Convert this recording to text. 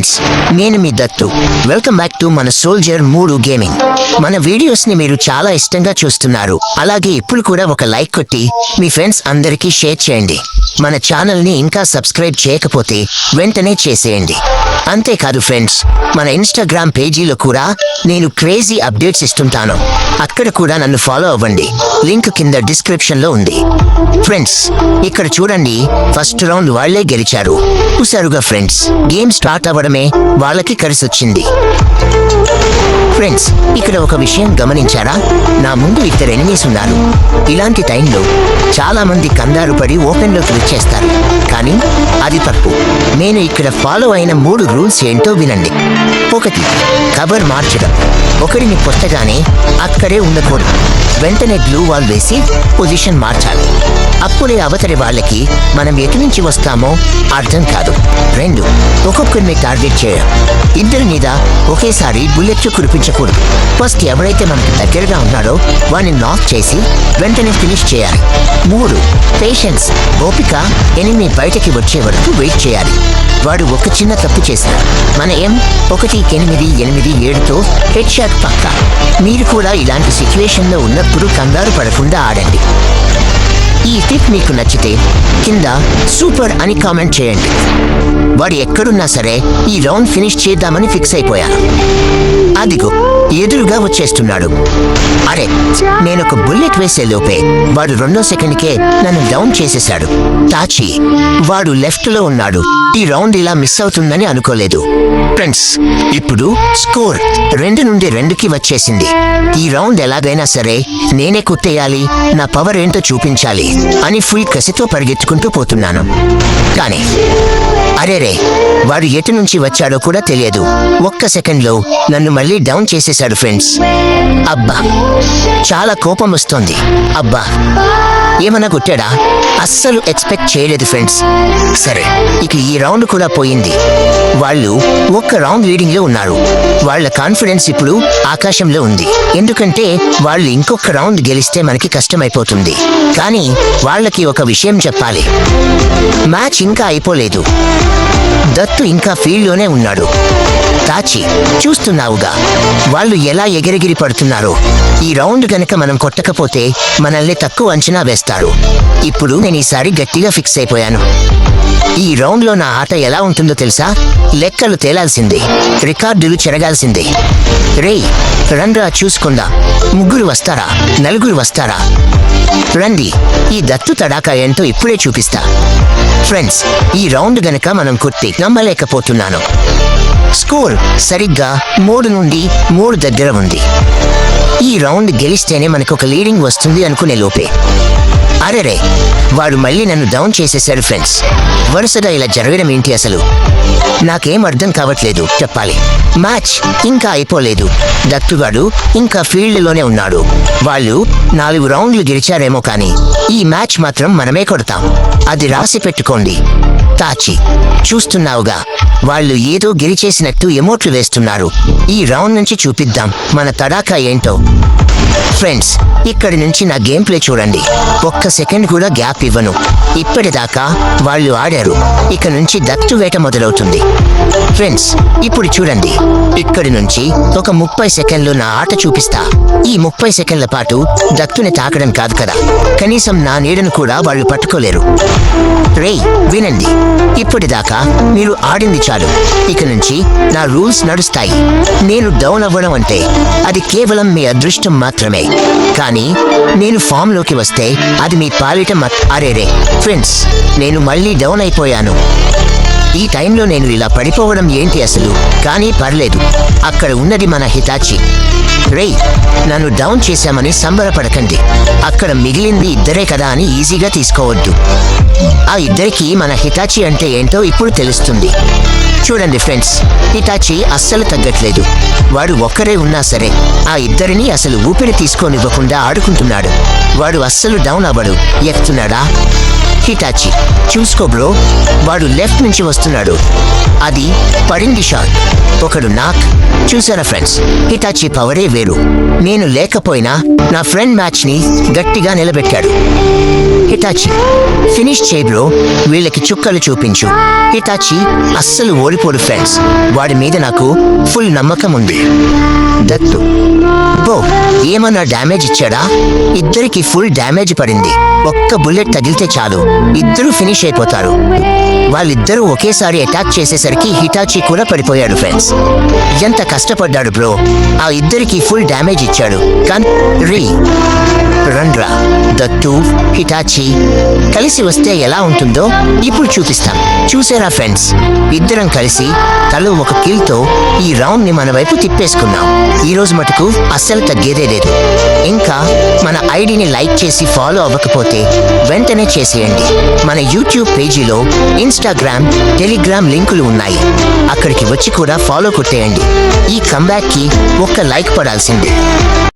Friends, నేను మీ Dattu. Welcome back to మన soldier 3 gaming. మన వీడియోస్ ని మీరు చాలా ఇష్టంగా చూస్తున్నారు. అలాగే ఇప్పుడు కూడా ఒక లైక్ కొట్టి మీ ఫ్రెండ్స్ అందరికీ షేర్ చేయండి. మన ఛానల్ ని ఇంకా సబ్స్క్రైబ్ చేయకపోతే వెంటనే చేసేయండి. అంతేకాదు ఫ్రెండ్స్, మన ఇన్స్టాగ్రామ్ పేజీలో కూడా నేను క్రేజీ అప్డేట్స్ ఇస్తుంటాను. అక్కడ కూడా నన్ను ఫాలో అవ్వండి. లింక్ కింద డిస్క్రిప్షన్ లో ఉంది. ఫ్రెండ్స్, ఇక్కడ చూడండి, ఫస్ట్ రౌండ్ వాళ్లే గెలిచారు. చూసారుగా ఫ్రెండ్స్, గేమ్ స్టార్ట్ అవ్వడమే వాళ్ళకి కలిసొచ్చింది. ఫ్రెండ్స్, ఇక్కడ ఒక విషయం గమనించారా? నా ముందు 2 ఎనిమీస్ ఉన్నారు. ఇలాంటి టైంలో చాలా మంది కంగారు పడి ఓపెన్ లో క్లిక్ చేస్తారు, కానీ అది తప్పు. నేను ఇక్కడ ఫాలో అయిన 3 రూల్స్ ఏంటో వినండి. 1, కవర్ మార్చడం. ఒకరిని కొట్టగానే అక్కడే ఉండకూడదు. వెంటనే గ్లూ వాల్ వేసి పొజిషన్ మార్చాలి. అప్పుడే అవతలి వాళ్ళకి మనం ఎటు నుంచి వస్తామో అర్థం కాదు. 2, ఒక్కొక్కరిని టార్గెట్ చేయడం. ఇద్దరి మీద ఒకేసారి బుల్లెట్లు కురిపించకూడదు. ఫస్ట్ ఎవరైతే మనకు దగ్గరగా ఉన్నాడో వాడిని నాక్ చేసి వెంటనే ఫినిష్ చేయాలి. 3, పేషెన్స్, ఓపిక. ఎనిమి బయటకి వచ్చే వరకు వెయిట్ చేయాలి. వాడు ఒక చిన్న తప్పు చేశాడు, మన ఏం 1, 8, 8, 7తో హెడ్ షాట్ పక్క. మీరు కూడా ఇలాంటి సిచ్యువేషన్ లో ఉన్నప్పుడు కంగారు పడకుండా ఆడండి. ఈ టిప్ మీకు నచ్చితే కింద సూపర్ అని కామెంట్ చేయండి. వాడు ఎక్కడున్నా సరే ఈ రౌండ్ ఫినిష్ చేద్దామని ఫిక్స్ అయిపోయాను. అదిగో ఎదురుగా వచ్చేస్తున్నాడు. అరే, నేనొక బుల్లెట్ వేసే లోపే వాడు 2వ సెకండ్కే నన్ను డౌన్ చేసేశాడు. తాచి, వాడు లెఫ్ట్ లో ఉన్నాడు. ఈ రౌండ్ ఇలా మిస్ అవుతుందని అనుకోలేదు. ఫ్రెండ్స్, ఇప్పుడు స్కోర్ 2-2కి వచ్చేసింది. ఈ రౌండ్ ఎలాగైనా సరే నేనే కొట్టేయాలి, నా పవర్ ఏంటో చూపించాలి అని ఫుల్ కసితో పరిగెత్తుకుంటూ పోతున్నాను. కానీ అరేరే, వాడు ఎటు నుంచి వచ్చాడో కూడా తెలియదు. 1 సెకండ్లో నన్ను మళ్ళీ డౌన్ చేసేశాడు ఫ్రెండ్స్. అబ్బా, చాలా కోపం వస్తోంది. అబ్బా, ఏమన్నా కొట్టాడా? అస్సలు ఎక్స్పెక్ట్ చేయలేదు ఫ్రెండ్స్. సరే, ఇక ఈ రౌండ్ కూడా పోయింది. వాళ్ళు 1 రౌండ్ లీడింగ్ లో ఉన్నారు. వాళ్ళ కాన్ఫిడెన్స్ ఇప్పుడు ఆకాశంలో ఉంది. ఎందుకంటే వాళ్ళు ఇంకొక రౌండ్ గెలిస్తే మనకి కష్టమైపోతుంది. కానీ వాళ్ళకి ఒక విషయం చెప్పాలి, మ్యాచ్ ఇంకా అయిపోలేదు. దత్తు ఇంకా ఫీల్డ్లోనే ఉన్నాడు. తాచి, చూస్తున్నావుగా వాళ్ళు ఎలా ఎగిరెగిరి పడుతున్నారో. ఈ రౌండ్ గనక మనం కొట్టకపోతే మనల్ని తక్కువ అంచనా వేస్తారు. ఇప్పుడు నేను ఈసారి గట్టిగా ఫిక్స్ అయిపోయాను. ఈ రౌండ్లో నా ఆట ఎలా ఉంటుందో తెలుసా? లెక్కలు తేలాల్సిందే, రికార్డులు చెరగాల్సిందే. రేయ్, రండ్రా చూసుకుందా. 3 వస్తారా, 4 వస్తారా? రండి, ఈ దత్తు తడాకా ఏంటో ఇప్పుడే చూపిస్తా. ఫ్రెండ్స్, ఈ రౌండ్ గనక మనం కొట్టి నమ్మలేకపోతున్నాను. స్కోర్ సరిగ్గా 3-3 దగ్గర ఉంది. ఈ రౌండ్ గెలిస్తేనే మనకు ఒక లీడింగ్ వస్తుంది అనుకునే లోపే అరెరే, వాడు మళ్ళీ నన్ను డౌన్ చేసేశాడు ఫ్రెండ్స్. వరుసగా ఇలా జరగడం ఏంటి అసలు? నాకేం అర్థం కావట్లేదు చెప్పాలి. మ్యాచ్ ఇంకా అయిపోలేదు. దత్తుగాడు ఇంకా ఫీల్డ్లోనే ఉన్నాడు. వాళ్ళు 4 రౌండ్లు గెలిచారేమో, కానీ ఈ మ్యాచ్ మాత్రం మనమే కొడతాం. అది రాసి పెట్టుకోండి. తాచి, చూస్తున్నావుగా వాళ్ళు ఏదో గెలిచేసినట్టు ఎమోట్లు వేస్తున్నారు. ఈ రౌండ్ నుంచి చూపిద్దాం మన తడాకా ఏంటో. ఫ్రెండ్స్, ఇక్కడి నుంచి నా గేమ్ ప్లే చూడండి. 1 సెకండ్ కూడా గ్యాప్ ఇవ్వను. ఇప్పటిదాకా వాళ్ళు ఆడారు, ఇక నుంచి దత్తు వేట మొదలవుతుంది. ఫ్రెండ్స్, ఇప్పుడు చూడండి, ఇక్కడి నుంచి ఒక 30 సెకండ్లు నా ఆట చూపిస్తా. ఈ 30 సెకండ్ల పాటు దత్తుని తాకడం కాదు కదా, కనీసం నా నీడను కూడా వాళ్ళు పట్టుకోలేరు. రేయ్, వినండి, ఇప్పటిదాకా మీరు ఆడింది చాలు. ఇక నుంచి నా రూల్స్ నడుస్తాయి. నేను డౌన్ అవ్వడం అంటే అది కేవలం మీ అదృష్టం మాత్రమే, కానీ నేను ఫామ్ లోకి వస్తే అది మీ పాలిట అరేరే ఫ్రెండ్స్, నేను మళ్ళీ డౌన్ అయిపోయాను. ఈ టైంలో నేను ఇలా పడిపోవడం ఏంటి అసలు? కానీ పర్లేదు, అక్కడ ఉన్నది మన హితాచి. రేయ్, నన్ను డౌన్ చేశామని సంబరపడకండి. అక్కడ మిగిలింది 2 కదా అని ఈజీగా తీసుకోవద్దు. ఆ 2కి మన హితాచి అంటే ఏంటో ఇప్పుడు తెలుస్తుంది. చూడండి ఫ్రెండ్స్, హితాచి అస్సలు తగ్గట్లేదు. వాడు ఒక్కరే ఉన్నా సరే ఆ 2ని అసలు ఊపిరి తీసుకోనివ్వకుండా ఆడుకుంటున్నాడు. వాడు అస్సలు డౌన్ అవ్వడు. ఎక్కుతున్నాడా? హిటాచి చూసుకో బ్రో, వాడు లెఫ్ట్ నుంచి వస్తున్నాడు. అది పడింది షాట్. ఒకడు నాక్. చూసారా ఫ్రెండ్స్, హిటాచి పవరే వేరు. నేను లేకపోయినా నా ఫ్రెండ్ మ్యాచ్ ని గట్టిగా నిలబెట్టాడు. హిటాచి ఫినిష్ చేయి బ్రో, వీళ్ళకి చుక్కలు చూపించు. హిటాచి అస్సలు ఓడిపోడు ఫ్రెండ్స్, వాడి మీద నాకు ఫుల్ నమ్మకం ఉంది. దత్తు బో ఏమన్నా డ్యామేజ్ ఇచ్చాడా? ఇద్దరికి ఫుల్ డ్యామేజ్ పడింది. ఒక్క బుల్లెట్ తగిలితే చాలు, ఇద్దరు ఫినిష్ అయిపోతారు. వాళ్ళిద్దరూ ఒకేసారి అటాక్ చేసేసరికి హిటాచి కూడా పడిపోయాడు ఫ్రెండ్స్. ఎంత కష్టపడ్డాడు బ్రో, ఆ ఇద్దరికి ఫుల్ డ్యామేజ్ ఇచ్చాడు. కానీ రండ్రా, దత్తు హిటాచి కలిసి వస్తే ఎలా ఉంటుందో ఇప్పుడు చూపిస్తాం. చూసారా ఫ్రెండ్స్, ఇద్దరం కలిసి తలో ఒక కిల్ తో ఈ రౌండ్ ని మన వైపు తిప్పేసుకున్నాం. ఈ రోజు మటుకు అస్సలు తగ్గేదే లేదు. ఇంకా మన ఐడిని లైక్ చేసి ఫాలో అవ్వకపోతే వెంటనే చేసేయండి. మన యూట్యూబ్ పేజీలో ఇన్స్టాగ్రామ్, టెలిగ్రామ్ లింకులు ఉన్నాయి, అక్కడికి వచ్చి కూడా ఫాలో కొట్టేయండి. ఈ కంబ్యాక్ కి ఒక్క లైక్ పడాల్సిందే.